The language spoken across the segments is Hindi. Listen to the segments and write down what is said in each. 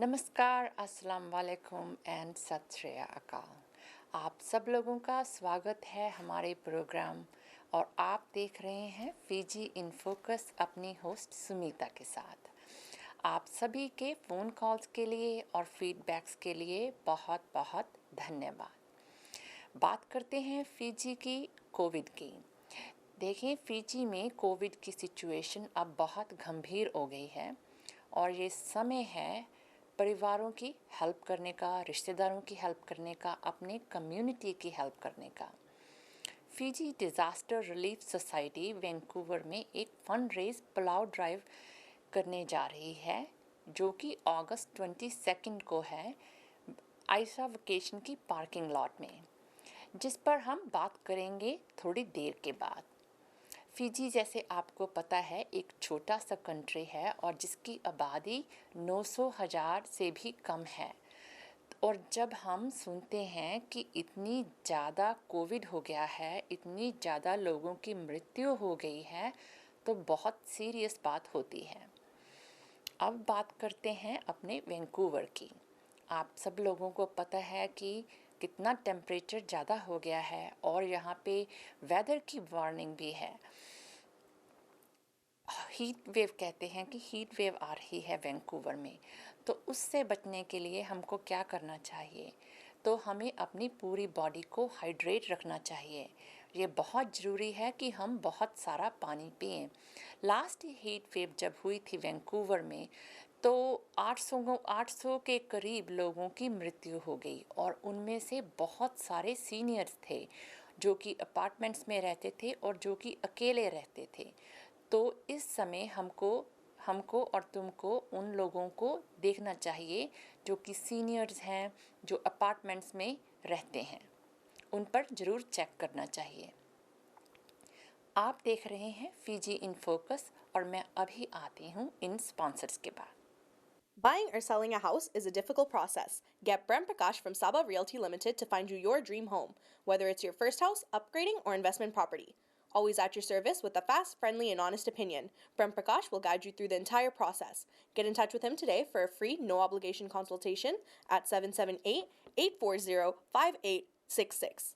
नमस्कार, अस्सलाम वालेकुम एंड सत श्री अकाल। आप सब लोगों का स्वागत है हमारे प्रोग्राम और आप देख रहे हैं फीजी इन फोकस अपनी होस्ट सुमीता के साथ। आप सभी के फ़ोन कॉल्स के लिए और फीडबैक्स के लिए बहुत बहुत धन्यवाद। बात करते हैं फीजी की कोविड की। देखें, फीजी में कोविड की सिचुएशन अब बहुत गंभीर हो गई है और ये समय है परिवारों की हेल्प करने का, रिश्तेदारों की हेल्प करने का, अपने कम्युनिटी की हेल्प करने का। Fiji disaster relief society Vancouver में एक फंड रेज पुलाव ड्राइव करने जा रही है जो कि अगस्त 22 को है आयशा वेकेशन की पार्किंग लॉट में, जिस पर हम बात करेंगे थोड़ी देर के बाद। फिजी जैसे आपको पता है एक छोटा सा कंट्री है और जिसकी आबादी 900,000 से भी कम है। और जब हम सुनते हैं कि इतनी ज़्यादा कोविड हो गया है, इतनी ज़्यादा लोगों की मृत्यु हो गई है, तो बहुत सीरियस बात होती है। अब बात करते हैं अपने वैंकूवर की। आप सब लोगों को पता है कि कितना टेम्परेचर ज़्यादा हो गया है और यहाँ पे वेदर की वार्निंग भी है। हीट वेव कहते हैं कि हीट वेव आ रही है वैंकूवर में, तो उससे बचने के लिए हमको क्या करना चाहिए? तो हमें अपनी पूरी बॉडी को हाइड्रेट रखना चाहिए। ये बहुत ज़रूरी है कि हम बहुत सारा पानी पिएं। लास्ट हीट वेव जब हुई थी वैंकूवर में तो 800 के करीब लोगों की मृत्यु हो गई और उनमें से बहुत सारे सीनियर्स थे जो कि अपार्टमेंट्स में रहते थे और जो कि अकेले रहते थे। तो इस समय हमको हमको और तुमको उन लोगों को देखना चाहिए जो कि सीनियर्स हैं, जो अपार्टमेंट्स में रहते हैं, उन पर ज़रूर चेक करना चाहिए। आप देख रहे हैं फीजी इन फोकस और मैं अभी आती हूँ इन स्पॉन्सर्स के बाद। Buying or selling a house is a difficult process. Get Brent Prakash from Saba Realty Limited to find you your dream home, whether it's your first house, upgrading, or investment property. Always at your service with a fast, friendly, and honest opinion. Brent Prakash will guide you through the entire process. Get in touch with him today for a free, no obligation consultation at 778 840 5866.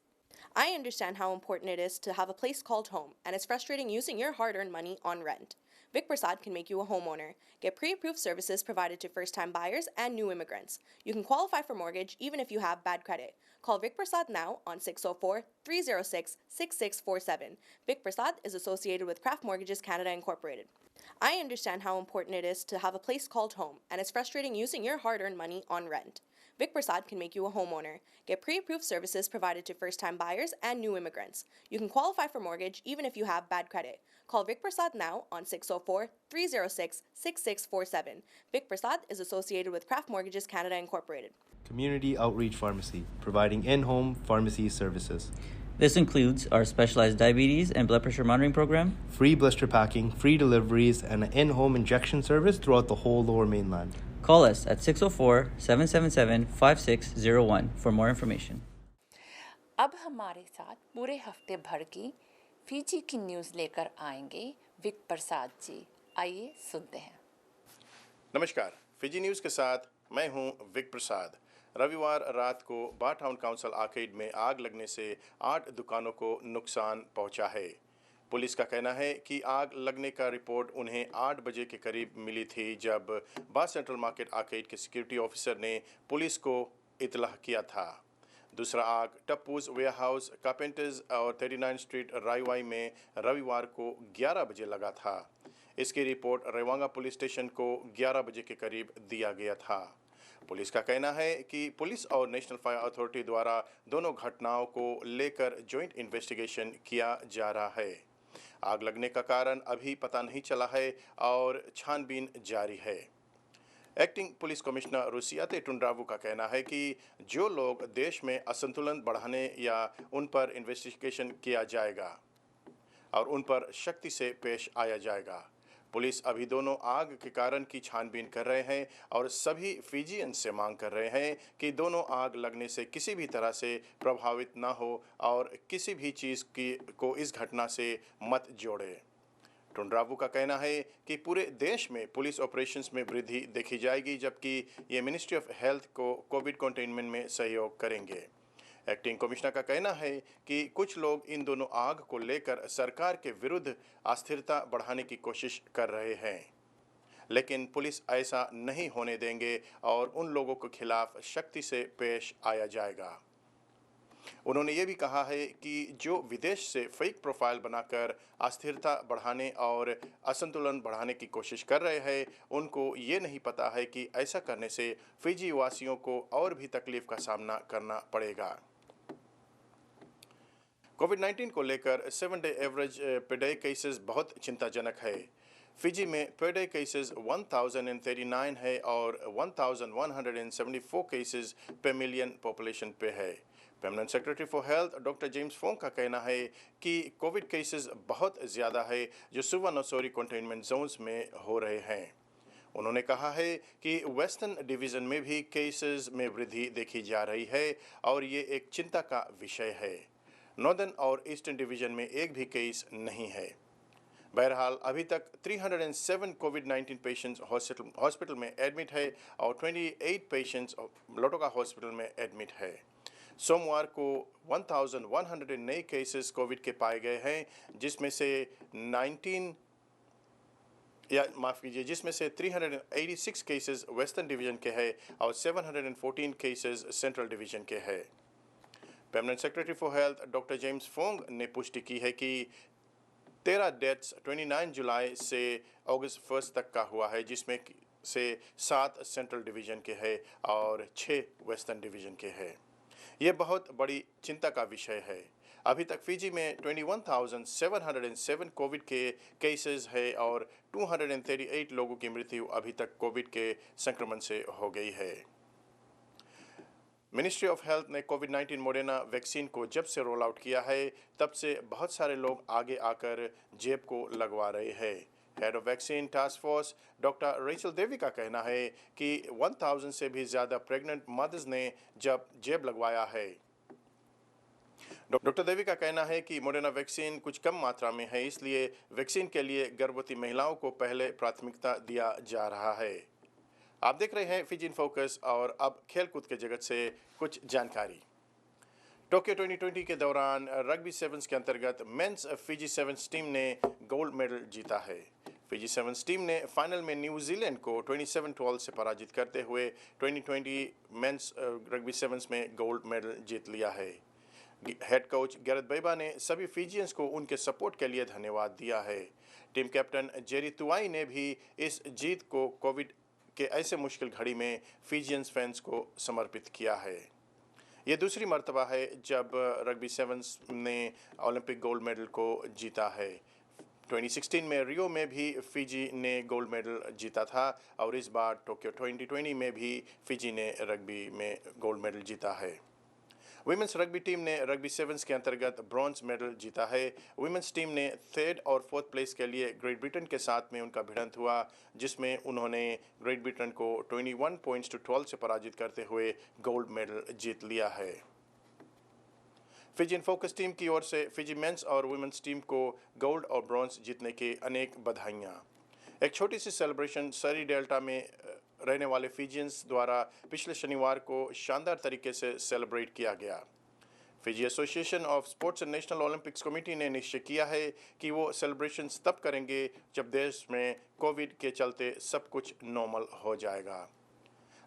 I understand how important it is to have a place called home, and it's frustrating using your hard earned money on rent. Vic Prasad can make you a homeowner. Get pre approved services provided to first time buyers and new immigrants. You can qualify for mortgage even if you have bad credit. Call Vic Prasad now on 604 306 6647. Vic Prasad is associated with Craft Mortgages Canada Incorporated. I understand how important it is to have a place called home, and it's frustrating using your hard earned money on rent. Vic Prasad can make you a homeowner. Get pre approved services provided to first time buyers and new immigrants. You can qualify for mortgage even if you have bad credit. Call Vic Prasad now on 604 306 6647. Vic Prasad is associated with Craft Mortgages Canada Incorporated. Community Outreach Pharmacy, providing in-home pharmacy services. This includes our specialized diabetes and blood pressure monitoring program, Free blister packing, free deliveries, and an in-home injection service throughout the whole Lower Mainland. Call us at 604-777-5601 for more information. अब हमारे साथ पूरे हफ्ते भर की फीजी की न्यूज़ लेकर आएंगे विक प्रसाद जी। आइए सुनते हैं। नमस्कार, फिजी न्यूज़ के साथ मैं हूं विक प्रसाद। रविवार रात को बार टाउन काउंसिल आर्केड में आग लगने से 8 दुकानों को नुकसान पहुंचा है। पुलिस का कहना है कि आग लगने का रिपोर्ट उन्हें 8 बजे के करीब मिली थी जब बार सेंट्रल मार्केट आर्केड के सिक्योरिटी ऑफिसर ने पुलिस को इतलाह किया था। दूसरा आग टप्पूज वेयरहाउस, कारपेंटर्स और 39 स्ट्रीट रायवाई में रविवार को 11 बजे लगा था। इसकी रिपोर्ट रेवांगा पुलिस स्टेशन को 11 बजे के करीब दिया गया था। पुलिस का कहना है कि पुलिस और नेशनल फायर अथॉरिटी द्वारा दोनों घटनाओं को लेकर जॉइंट इन्वेस्टिगेशन किया जा रहा है। आग लगने का कारण अभी पता नहीं चला है और छानबीन जारी है। एक्टिंग पुलिस कमिश्नर रुसियाते टुंड्रावू का कहना है कि जो लोग देश में असंतुलन बढ़ाने या उन पर इन्वेस्टिगेशन किया जाएगा और उन पर सख्ती से पेश आया जाएगा। पुलिस अभी दोनों आग के कारण की छानबीन कर रहे हैं और सभी फिजियन से मांग कर रहे हैं कि दोनों आग लगने से किसी भी तरह से प्रभावित ना हो और किसी भी चीज़ को इस घटना से मत जोड़े। टुंड्रावू का कहना है कि पूरे देश में पुलिस ऑपरेशंस में वृद्धि देखी जाएगी, जबकि ये मिनिस्ट्री ऑफ हेल्थ को कोविड कंटेनमेंट में सहयोग करेंगे। एक्टिंग कमिश्नर का कहना है कि कुछ लोग इन दोनों आग को लेकर सरकार के विरुद्ध अस्थिरता बढ़ाने की कोशिश कर रहे हैं, लेकिन पुलिस ऐसा नहीं होने देंगे और उन लोगों के खिलाफ सख्ती से पेश आया जाएगा। उन्होंने ये भी कहा है कि जो विदेश से फेक प्रोफाइल बनाकर अस्थिरता बढ़ाने और असंतुलन बढ़ाने की कोशिश कर रहे हैं, उनको ये नहीं पता है कि ऐसा करने से फिजी वासियों को और भी तकलीफ का सामना करना पड़ेगा। कोविड-19 को लेकर 7-डे एवरेज पे डे केसेस बहुत चिंताजनक है। फिजी में पर डे केसेस 1039 है और 1174 केसेस पे मिलियन पॉपुलेशन पे है। Permanent secretary for health doctor James Fong का कहना है कि कोविड केसेस बहुत ज़्यादा है जो सुवर्नसोरी कंटेनमेंट जोन्स में हो रहे हैं। उन्होंने कहा है कि वेस्टर्न डिवीज़न में भी केसेस में वृद्धि देखी जा रही है और ये एक चिंता का विषय है। नॉर्दर्न और ईस्टर्न डिवीज़न में एक भी केस नहीं है। बहरहाल अभी तक 307 कोविड-19 पेशेंट्स हॉस्पिटल में एडमिट है और 28 पेशेंट्स लोटोका हॉस्पिटल में एडमिट है। सोमवार को 1100 नए केसेस कोविड के पाए गए हैं, जिसमें से 386 केसेस वेस्टर्न डिवीज़न के हैं और 714 केसेस सेंट्रल डिवीज़न के हैं। Permanent secretary for health doctor James Fong ने पुष्टि की है कि 13 डेथ्स 29 जुलाई से अगस्त 1 तक का हुआ है, जिसमें से 7 सेंट्रल डिवीज़न के हैं और 6 वेस्टर्न डिवीज़न के हैं। ये बहुत बड़ी चिंता का विषय है। अभी तक फिजी में 21,707 कोविड के केसेस है और 238 लोगों की मृत्यु अभी तक कोविड के संक्रमण से हो गई है। मिनिस्ट्री ऑफ हेल्थ ने कोविड-19 मोडेना वैक्सीन को जब से रोल आउट किया है, तब से बहुत सारे लोग आगे आकर जेब को लगवा रहे हैं। Head of vaccine task force doctor Rachel Devi का कहना है कि 1000 से भी ज़्यादा प्रेग्नेंट मदर्स ने जब जेब लगवाया है। डॉक्टर देवी का कहना है कि मोडेना वैक्सीन कुछ कम मात्रा में है, इसलिए वैक्सीन के लिए गर्भवती महिलाओं को पहले प्राथमिकता दिया जा रहा है। आप देख रहे हैं फिजी इन फोकस और अब खेलकूद के जगत से कुछ जानकारी। टोक्यो 2020 के दौरान रग्बी सेवन्स के अंतर्गत मेंस फिजी सेवन्स टीम ने गोल्ड मेडल जीता है। फिजी सेवन्स टीम ने फाइनल में न्यूजीलैंड को 27-12 से पराजित करते हुए 2020 मेंस रग्बी सेवन्स में गोल्ड मेडल जीत लिया है। हेड कोच गैरेथ बैबा ने सभी फिजियंस को उनके सपोर्ट के लिए धन्यवाद दिया है। टीम कैप्टन जेरी तुआई ने भी इस जीत को कोविड के ऐसे मुश्किल घड़ी में फिजियंस फैंस को समर्पित किया है। ये दूसरी मर्तबा है जब रग्बी सेवन्स ने ओलंपिक गोल्ड मेडल को जीता है। 2016 में रियो में भी फिजी ने गोल्ड मेडल जीता था और इस बार टोक्यो 2020 में भी फिजी ने रग्बी में गोल्ड मेडल जीता है। वुमेन्स रग्बी टीम ने रग्बी सेवन्स के अंतर्गत ब्रॉन्ज मेडल जीता है। वुमेन्स टीम ने 3rd और 4th प्लेस के लिए ग्रेट ब्रिटेन के साथ में उनका भिड़ंत हुआ, जिसमें उन्होंने ग्रेट ब्रिटेन को 21 पॉइंट्स टू 12 से पराजित करते हुए गोल्ड मेडल जीत लिया है। फिजी इन फोकस टीम की ओर से फिजी मेंस और वुमेन्स टीम को गोल्ड और ब्रॉन्ज जीतने की अनेक बधाइयाँ। एक छोटी सी सेलिब्रेशन सरी डेल्टा में रहने वाले फिजियंस द्वारा पिछले शनिवार को शानदार तरीके से सेलिब्रेट किया गया। Fiji association of sports and national Olympics committee ने निश्चय किया है कि वो सेलिब्रेशंस तब करेंगे जब देश में कोविड के चलते सब कुछ नॉर्मल हो जाएगा।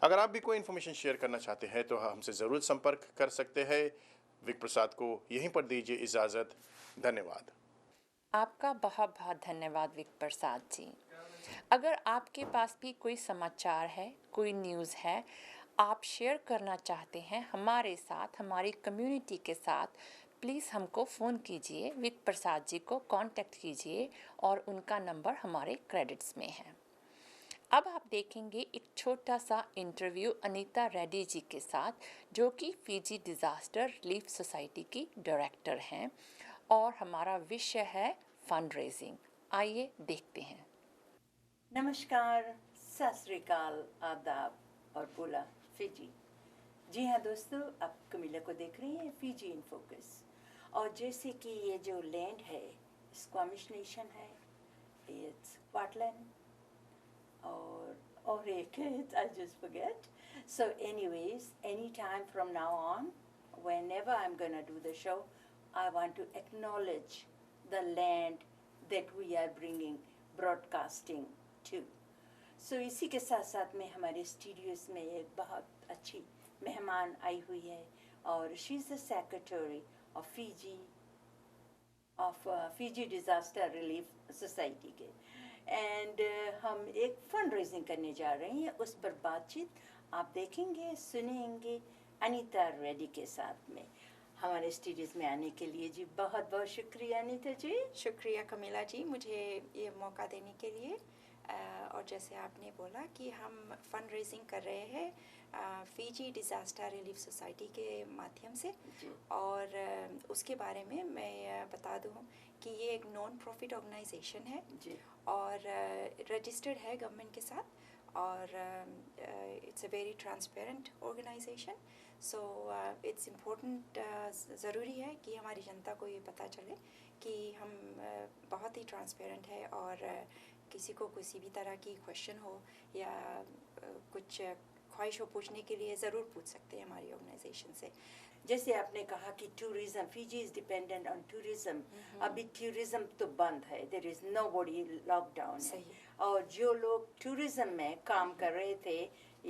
अगर आप भी कोई इन्फॉर्मेशन शेयर करना चाहते हैं तो हमसे ज़रूर संपर्क कर सकते हैं। विक प्रसाद को यहीं पर दीजिए इजाज़त। धन्यवाद। आपका बहुत बहुत धन्यवाद विक प्रसाद जी। अगर आपके पास भी कोई समाचार है, कोई न्यूज़ है, आप शेयर करना चाहते हैं हमारे साथ, हमारी कम्युनिटी के साथ, प्लीज़ हमको फ़ोन कीजिए, विक प्रसाद जी को कांटेक्ट कीजिए और उनका नंबर हमारे क्रेडिट्स में है। अब आप देखेंगे एक छोटा सा इंटरव्यू अनीता रेड्डी जी के साथ, जो कि फिजी डिज़ास्टर रिलीफ सोसाइटी की डायरेक्टर हैं और हमारा विषय है फंड रेजिंग। आइए देखते हैं। नमस्कार, सत श्री अकाल, आदाब और बोला फिजी। जी हाँ दोस्तों, आप कमीला को देख रही हैं फिजी इन फोकस। और जैसे कि ये जो लैंड है स्क्वामिश नेशन है, it's Portland, or एक है, I just forget. So anyways, anytime from now on, whenever I'm gonna do the show, I want to acknowledge the land that we are bringing broadcasting to. So इसी के साथ साथ में हमारे स्टूडियोज़ में एक बहुत अच्छी मेहमान आई हुई है और she is the secretary of Fiji disaster relief society के एंड हम एक फंड रेजिंग करने जा रहे हैं, उस पर बातचीत आप देखेंगे सुनेंगे अनीता रेड्डी के साथ में। हमारे स्टूडियोज़ में आने के लिए जी बहुत बहुत शुक्रिया अनीता जी। शुक्रिया कमिला जी मुझे ये मौका देने के लिए। और जैसे आपने बोला कि हम फंड रेजिंग कर रहे हैं फीजी डिज़ास्टर रिलीफ सोसाइटी के माध्यम से, और उसके बारे में मैं बता दूं कि ये एक नॉन प्रॉफिट ऑर्गेनाइजेशन है जी। और रजिस्टर्ड है गवर्नमेंट के साथ, और it's a very transparent organisation. So it's important, ज़रूरी है कि हमारी जनता को ये पता चले कि हम बहुत ही ट्रांसपेरेंट है, और किसी को किसी भी तरह की क्वेश्चन हो या कुछ ख्वाहिश हो पूछने के लिए ज़रूर पूछ सकते हैं हमारी ऑर्गेनाइजेशन से। जैसे आपने कहा कि tourism, Fiji is dependent on tourism. अभी टूरिज्म तो बंद है, देयर इज़ नोबडी, लॉकडाउन है, और जो लोग टूरिज्म में काम कर रहे थे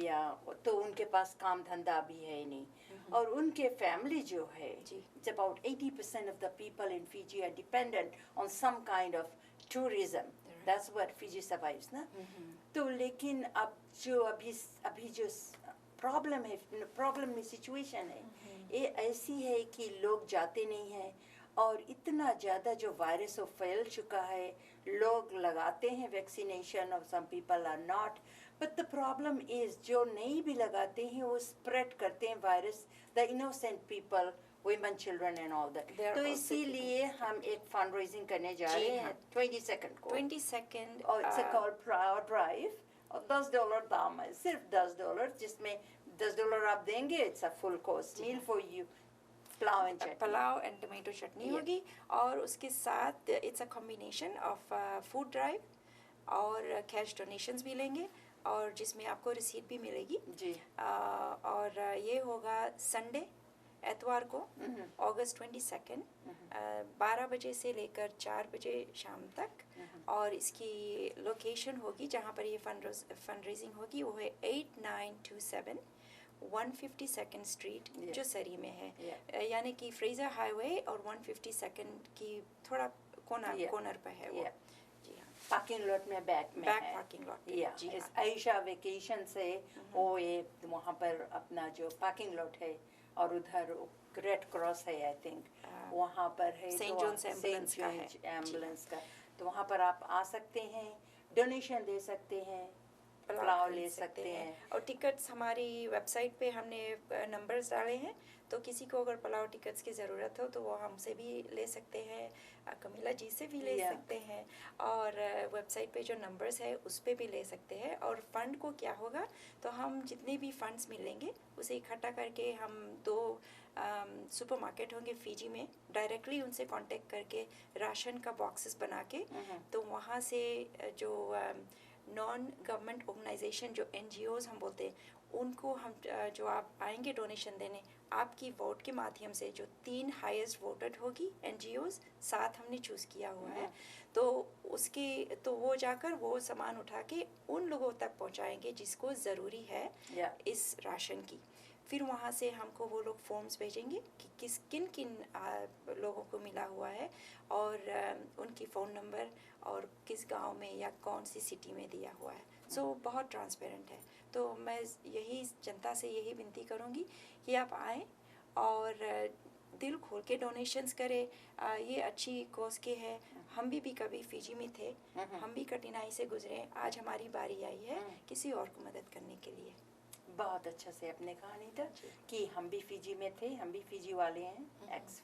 या तो उनके पास काम धंधा भी है नहीं, और उनके फैमिली जो है, it's about 80% of the people in Fiji are dependent on some kind of tourism. That's what Fiji survives ना। तो लेकिन अब जो अभी जो प्रॉब्लम में सिचुएशन है, ये ऐसी है कि लोग जाते नहीं हैं, और इतना ज़्यादा जो वायरस फैल चुका है, लोग लगाते हैं वैक्सीनेशन और some people are not, but the problem is जो नहीं भी लगाते हैं वो स्प्रेड करते हैं virus, the innocent people, women, children and all that. तो इसीलिए हम एक फंड रेजिंग करने जा रहे हैं 22nd को, 22nd, और इट्स कॉल्ड प्रायर ड्राइव, और $10 दाम है, सिर्फ $10, जिसमें $10 आप देंगे, it's a full course meal for you, pulao and tomato chutney होगी, और उसके साथ it's a combination of food drive और कैश डोनेशंस भी लेंगे, और जिसमें आपको रिसीट भी मिलेगी जी। और ये होगा संडे, एतवार को, अगस्त 22, 12 बजे से लेकर 4 बजे शाम तक, और इसकी लोकेशन होगी जहाँ पर ये फंड रेजिंग होगी वो है 8927 152nd स्ट्रीट, जो सरी में है, यानी कि फ्रेजर हाईवे और 152nd की थोड़ा कॉर्नर पर है वो। जी हाँ, पार्किंग लॉट में बैक है, पार्किंग लॉट। जी हाँ, आयशा वेकेशन से वो ये वहाँ पर अपना जो पार्किंग लॉट है, और उधर रेड क्रॉस है, आई थिंक वहाँ पर है, सेंट जॉन्स एम्बुलेंस का, तो वहाँ पर आप आ सकते हैं, डोनेशन दे सकते हैं, पुलाव ले सकते हैं, और टिकट्स हमारी वेबसाइट पे हमने नंबर्स डाले हैं, तो किसी को अगर पुलाव टिकट्स की ज़रूरत हो तो वो हमसे भी ले सकते हैं, कमिला जी से भी ले सकते हैं, और वेबसाइट पे जो नंबर्स है उस पे भी ले सकते हैं। और फ़ंड को क्या होगा, तो हम जितने भी फ़ंड्स मिलेंगे उसे इकट्ठा करके हम 2 सुपरमार्केट होंगे फीजी में, डायरेक्टली उनसे कांटेक्ट करके राशन का बॉक्सेस बना के, तो वहाँ से जो नॉन गवर्नमेंट ऑर्गेनाइजेशन, जो NGOs हम बोलते हैं, उनको हम जो आप आएंगे डोनेशन देने, आपकी वोट के माध्यम से जो 3 हाईएस्ट वोटेड होगी NGOs, 7 हमने चूज़ किया हुआ है, तो वो जाकर वो सामान उठा के उन लोगों तक पहुंचाएंगे जिसको ज़रूरी है इस राशन की। फिर वहाँ से हमको वो लोग फॉर्म्स भेजेंगे कि किन लोगों को मिला हुआ है, और उनकी फ़ोन नंबर और किस गांव में या कौन सी सिटी में दिया हुआ है। सो बहुत ट्रांसपेरेंट है। तो मैं यही जनता से यही विनती करूँगी कि आप आएँ और दिल खोल के डोनेशंस करें। ये अच्छी कॉज के है। हम भी कभी फीजी में थे, हम भी कठिनाई से गुजरे, आज हमारी बारी आई है किसी और को मदद करने के लिए। बहुत अच्छा से आपने कहा नहीं था कि हम भी फीजी में थे, हम भी फीजी वाले हैं, एक्स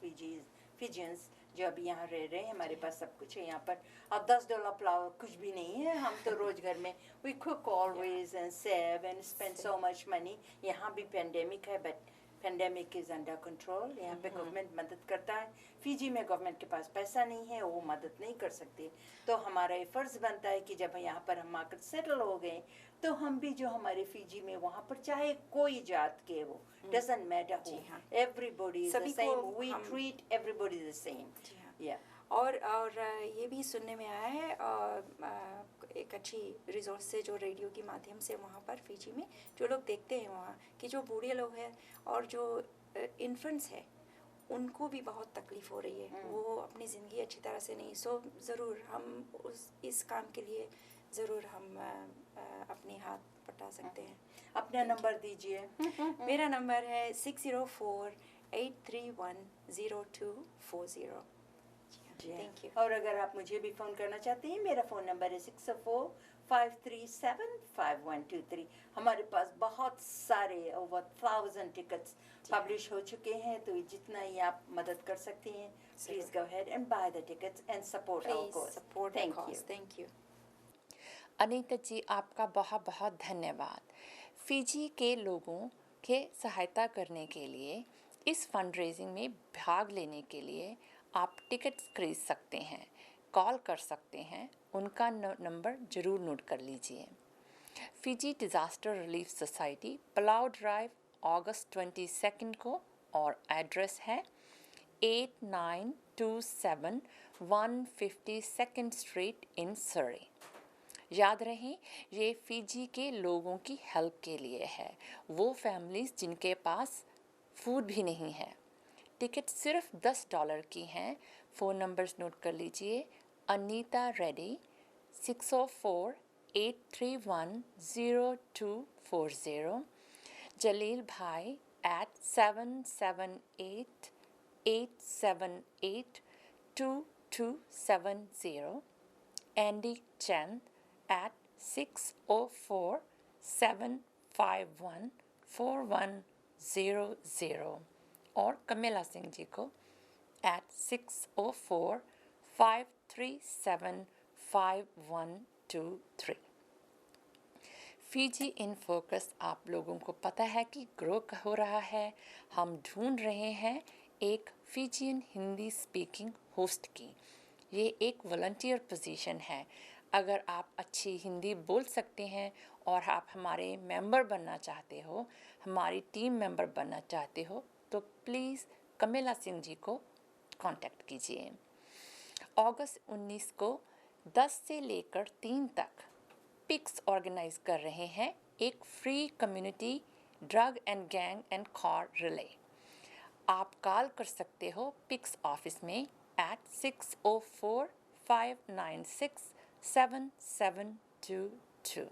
फीजियंस जो अभी यहाँ रह रहे हैं, हमारे पास सब कुछ है यहाँ पर। अब $10 पुलाव कुछ भी नहीं है, हम तो रोज घर में we cook always and save and spend so much money. यहाँ भी पेंडेमिक है, but pandemic is under control, यहाँ पे गवर्नमेंट मदद करता है। फिजी में गवर्नमेंट के पास पैसा नहीं है, वो मदद नहीं कर सकती, तो हमारा ये फ़र्ज़ बनता है कि जब यहाँ पर हम आकर सेटल हो गए तो हम भी जो हमारे फिजी में वहाँ पर चाहे कोई जात के वो, doesn't matter who, everybody is the same, we treat everybody the same. या और ये भी सुनने में आया है एक अच्छी रिसोर्स से जो रेडियो के माध्यम से वहाँ पर फिजी में जो लोग देखते हैं वहाँ कि जो बूढ़े लोग हैं और जो इन्फेंट्स है उनको भी बहुत तकलीफ़ हो रही है, वो अपनी ज़िंदगी अच्छी तरह से नहीं। सो ज़रूर हम इस काम के लिए ज़रूर हम अपने हाथ बटा सकते हैं। अपना नंबर दीजिए। मेरा नंबर है 604-831-0240। Thank you. और अगर आप मुझे भी फ़ोन करना चाहते हैं, मेरा फ़ोन नंबर है 604-537-5123। हमारे पास बहुत सारे ओवर 1000 टिकट्स पब्लिश हो चुके हैं, तो जितना ही आप मदद कर सकते हैं, please go ahead and buy the tickets and support our cause. Thank you. Anita ji, आपका बहुत बहुत धन्यवाद। फिजी के लोगों के सहायता करने के लिए, इस फंड रेजिंग में भाग लेने के लिए आप टिकट्स खरीद सकते हैं, कॉल कर सकते हैं। उनका नंबर ज़रूर नोट कर लीजिए। Fiji disaster relief society, pulao drive, अगस्त 22 को, और एड्रेस है 8927 152nd स्ट्रीट इन सरी। याद रहे, ये फिजी के लोगों की हेल्प के लिए है, वो फैमिलीज़ जिनके पास फूड भी नहीं है। टिकट सिर्फ $10 की हैं। फ़ोन नंबर्स नोट कर लीजिए। अनीता रेड्डी 604-831-0240, जलील भाई at 778-878-2270, एंडी चंद at 604-751-4100, और कमेला सिंह जी को at 604-537-5123। फिजी इन फोकस आप लोगों को पता है कि ग्रो हो रहा है। हम ढूंढ रहे हैं एक फिजियन हिंदी स्पीकिंग होस्ट की। ये एक वॉलंटियर पोजीशन है। अगर आप अच्छी हिंदी बोल सकते हैं और आप हमारे मेंबर बनना चाहते हो, हमारी टीम मेंबर बनना चाहते हो, तो प्लीज़ कमेला सिंह जी को कांटेक्ट कीजिए। अगस्त 19 को 10 से लेकर 3 तक पिक्स ऑर्गेनाइज कर रहे हैं एक free community drug and gang and car relay. आप कॉल कर सकते हो पिक्स ऑफिस में at 604-596-7722।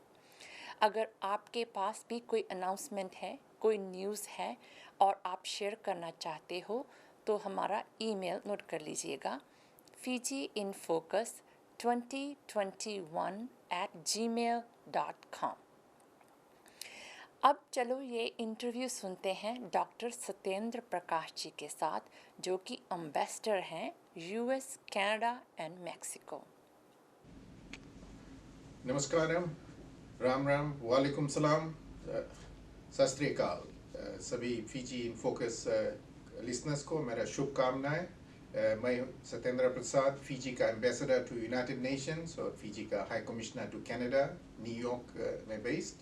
अगर आपके पास भी कोई अनाउंसमेंट है, कोई न्यूज़ है और आप शेयर करना चाहते हो, तो हमारा ईमेल नोट कर लीजिएगा fijiinfocus2021@gmail.com। अब चलो ये इंटरव्यू सुनते हैं डॉक्टर सत्येंद्र प्रकाश जी के साथ, जो कि एम्बेसडर हैं US, कनाडा एंड मैक्सिको। नमस्कारम, राम राम, वालेकुम सलाम, सत श्री अकाल। सभी फिजी इन फोकस लिसनर्स को मेरा शुभकामनाएं। मैं सत्येंद्र प्रसाद, फिजी का एम्बेसडर टू यूनाइटेड नेशंस और फिजी का high commissioner to Canada, New York में बेस्ड।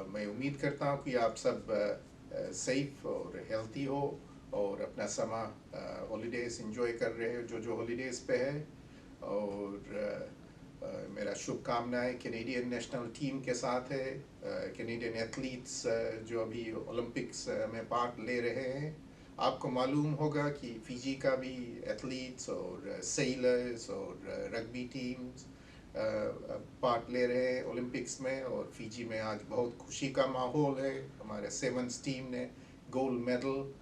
मैं उम्मीद करता हूँ कि आप सब सेफ और हेल्थी हो और अपना समा हॉलीडेज एंजॉय कर रहे हो जो हॉलीडेज़ पे है। और मेरा शुभकामनाएं कैनेडियन नेशनल टीम के साथ है, कैनेडियन एथलीट्स जो अभी ओलंपिक्स में पार्ट ले रहे हैं। आपको मालूम होगा कि फिजी का भी एथलीट्स और सेलर्स और रग्बी टीम्स पार्ट ले रहे हैं ओलंपिक्स में, और फिजी में आज बहुत खुशी का माहौल है। हमारे सेवन्स टीम ने गोल्ड मेडल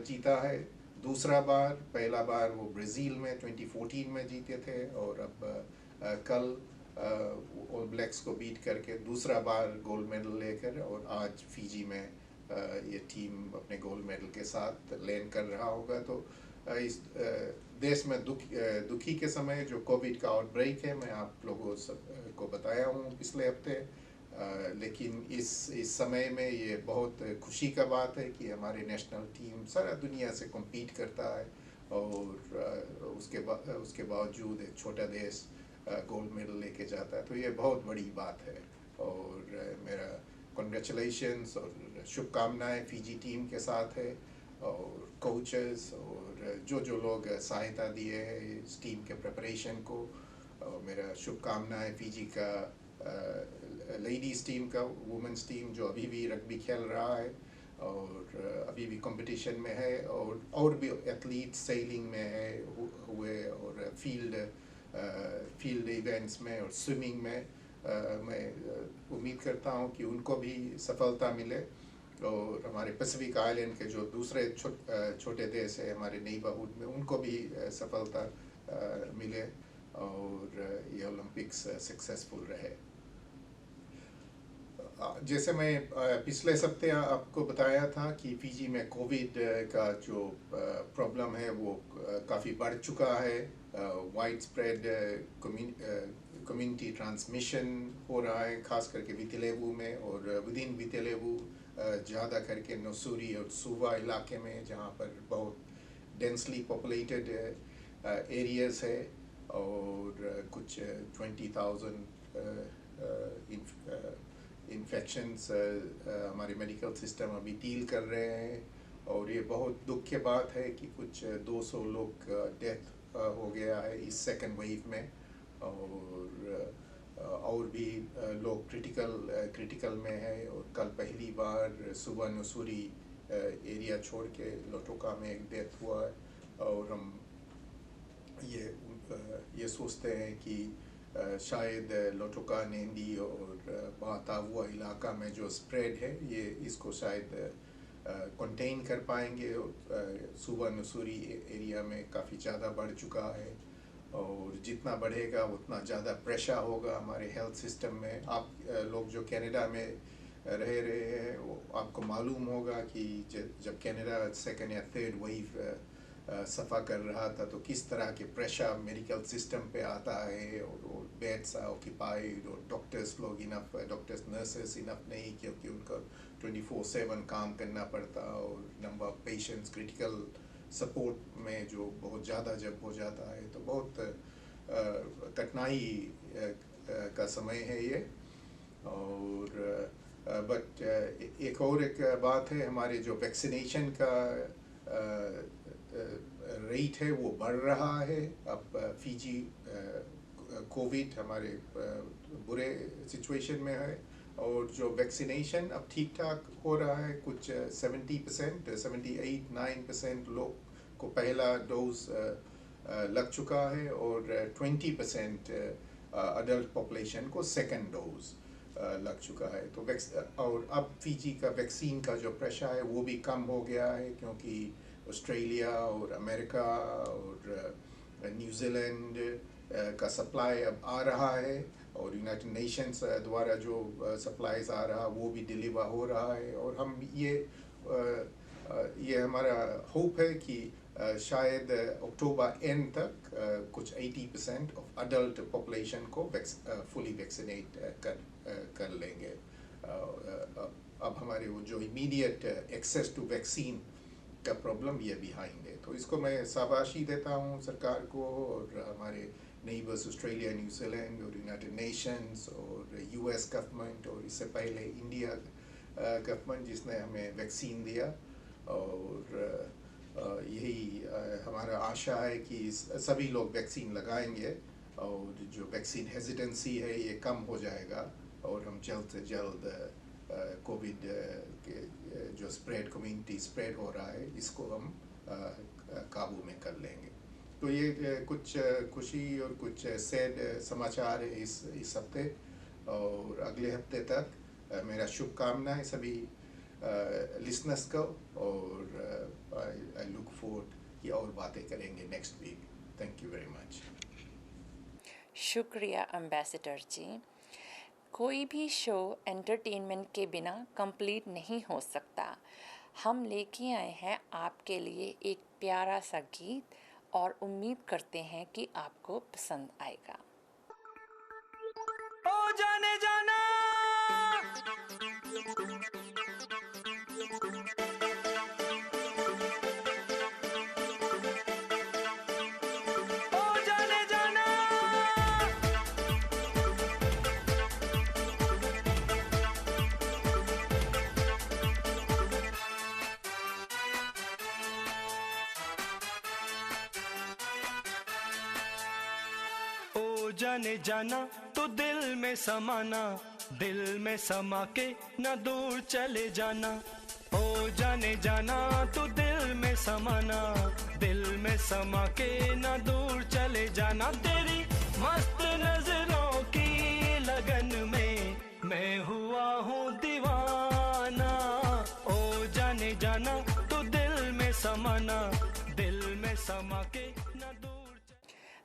जीता है दूसरा बार। पहला बार वो ब्राज़ील में 2014 में जीते थे, और अब कल ऑल ब्लैक्स को बीट करके दूसरा बार गोल्ड मेडल लेकर, और आज फिजी में ये टीम अपने गोल्ड मेडल के साथ लैंड कर रहा होगा। तो इस देश में दुखी के समय जो कोविड का आउटब्रेक है, मैं आप लोगों सब को बताया हूँ पिछले हफ्ते, लेकिन इस समय में ये बहुत खुशी का बात है कि हमारे नेशनल टीम सारा दुनिया से compete करता है और उसके बावजूद एक छोटा देश गोल्ड मेडल लेके जाता है, तो ये बहुत बड़ी बात है। और मेरा कॉन्ग्रेचुलेशंस और शुभकामनाएं फिजी टीम के साथ है, और कोचेस और जो लोग सहायता दिए हैं इस टीम के प्रिपरेशन को। और मेरा शुभकामनाएं फिजी का लेडीज़ टीम का, वुमेंस टीम जो अभी भी रग्बी खेल रहा है और अभी भी कंपटीशन में है, और भी एथलीट सेलिंग में है हुए, और फील्ड इवेंट्स में और स्विमिंग में। मैं उम्मीद करता हूँ कि उनको भी सफलता मिले, और हमारे पैसिफिक आइलैंड के जो दूसरे छोटे देश है हमारे नेबरहुड में, उनको भी सफलता मिले और ये ओलंपिक्स सक्सेसफुल रहे। जैसे मैं पिछले सप्ताह आपको बताया था कि फिजी में कोविड का जो प्रॉब्लम है वो काफ़ी बढ़ चुका है। वाइड स्प्रेड कम्युनिटी ट्रांसमिशन हो रहा है, खास करके वितिलेवु में, और विद इन वितिलेवु ज़्यादा करके नसूरी और सुवा इलाके में, जहाँ पर बहुत डेंसली पॉपुलेटेड एरियाज़ है, और कुछ 20,000 इन्फेक्शंस हमारे मेडिकल सिस्टम अभी डील कर रहे हैं। और ये बहुत दुख की बात है कि कुछ 200 लोग डेथ हो गया है इस सेकंड वेव में, और भी लोग क्रिटिकल में है। और कल पहली बार सुबह नसूरी एरिया छोड़ के लोटोका में एक डेथ हुआ है, और हम ये सोचते हैं कि शायद लोटोका, नेंदी और बातावुआ इलाका में जो स्प्रेड है ये इसको शायद कंटेन कर पाएंगे। सुबह नसूरी एरिया में काफ़ी ज़्यादा बढ़ चुका है, और जितना बढ़ेगा उतना ज़्यादा प्रेशर होगा हमारे हेल्थ सिस्टम में। आप लोग जो कनाडा में रह रहे हैं वो आपको मालूम होगा कि जब कनाडा सेकंड या थर्ड वेव सफ़ा कर रहा था तो किस तरह के प्रेशर मेडिकल सिस्टम पे आता है, और बेड्स ऑक्यूपाइड, और डॉक्टर्स नर्सेस इनफ नहीं, क्योंकि उनका 24/7 काम करना पड़ता, और number of patients critical support में जो बहुत ज़्यादा जब हो जाता है तो बहुत कठिनाई का समय है ये। और बट एक बात है, हमारे जो वैक्सीनेशन का रेट है वो बढ़ रहा है। अब फिजी कोविड हमारे बुरे सिचुएशन में है, और जो वैक्सीनेशन अब ठीक ठाक हो रहा है। कुछ 70%, 78-9% लोग को पहला डोज लग चुका है, और 20% अडल्ट पॉपुलेशन को सेकंड डोज लग चुका है। तो और अब फिजी का वैक्सीन का जो प्रेशर है वो भी कम हो गया है, क्योंकि ऑस्ट्रेलिया और अमेरिका और न्यूजीलैंड का सप्लाई अब आ रहा है, और यूनाइटेड नेशंस द्वारा जो सप्लाईज आ रहा वो भी डिलीवर हो रहा है। और हम ये हमारा होप है कि शायद अक्टूबर एंड तक कुछ 80% ऑफ अडल्ट पॉपुलेशन को फुली वैक्सीनेट कर लेंगे। अब हमारे वो जो इमीडिएट एक्सेस टू वैक्सीन का प्रॉब्लम ये बिहाइंड है। तो इसको मैं शाबाशी देता हूँ सरकार को, और हमारे नेबर्स ऑस्ट्रेलिया, न्यूजीलैंड और यूनाइटेड नेशंस और यूएस गवर्नमेंट, और इससे पहले इंडिया गवर्नमेंट जिसने हमें वैक्सीन दिया। और यही हमारा आशा है कि सभी लोग वैक्सीन लगाएंगे, और जो वैक्सीन हेजिटेंसी है ये कम हो जाएगा, और हम जल्द से जल्द कोविड के जो कम्युनिटी स्प्रेड हो रहा है इसको हम काबू में कर लेंगे। तो ये कुछ खुशी और कुछ सैड समाचार है इस हफ्ते, और अगले हफ्ते तक मेरा शुभकामनाएं सभी लिसनर्स को, और आई लुक फॉरवर्ड कि और बातें करेंगे next week. Thank you very much. शुक्रिया एम्बेसडर जी। कोई भी शो एंटरटेनमेंट के बिना कंप्लीट नहीं हो सकता। हम लेके आए हैं आपके लिए एक प्यारा सा गीत, और उम्मीद करते हैं कि आपको पसंद आएगा। ओ जाने जाना जाने जाना तो दिल में समाना, दिल में समा के न दूर चले जाना। ओ जाने जाना तो दिल में समाना, दिल में समा के न दूर चले जाना। तेरी मस्त नजरों की लगन में मैं हुआ हूँ दीवाना। ओ जाने जाना तो दिल में समाना, दिल में समा के न दूर।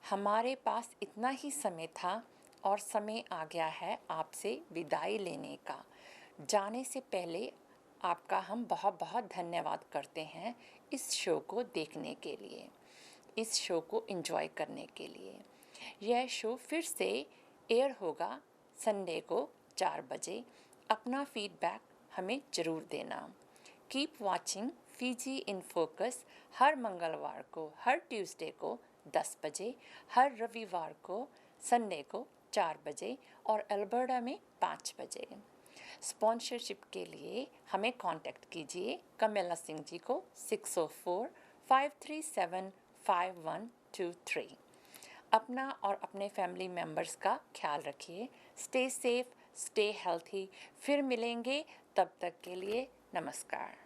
हमारे पास इतना ही समय था और समय आ गया है आपसे विदाई लेने का। जाने से पहले आपका हम बहुत बहुत धन्यवाद करते हैं इस शो को देखने के लिए, इस शो को एंजॉय करने के लिए। यह शो फिर से एयर होगा संडे को 4 बजे। अपना फीडबैक हमें ज़रूर देना। Keep watching Fiji in focus हर मंगलवार को, हर ट्यूसडे को 10 बजे, हर रविवार को, संडे को 4 बजे और अल्बर्टा में 5 बजे। स्पॉन्सरशिप के लिए हमें कांटेक्ट कीजिए कमेला सिंह जी को 604-537-5123। अपना और अपने फैमिली मेम्बर्स का ख्याल रखिए। Stay safe, stay healthy. फिर मिलेंगे, तब तक के लिए नमस्कार।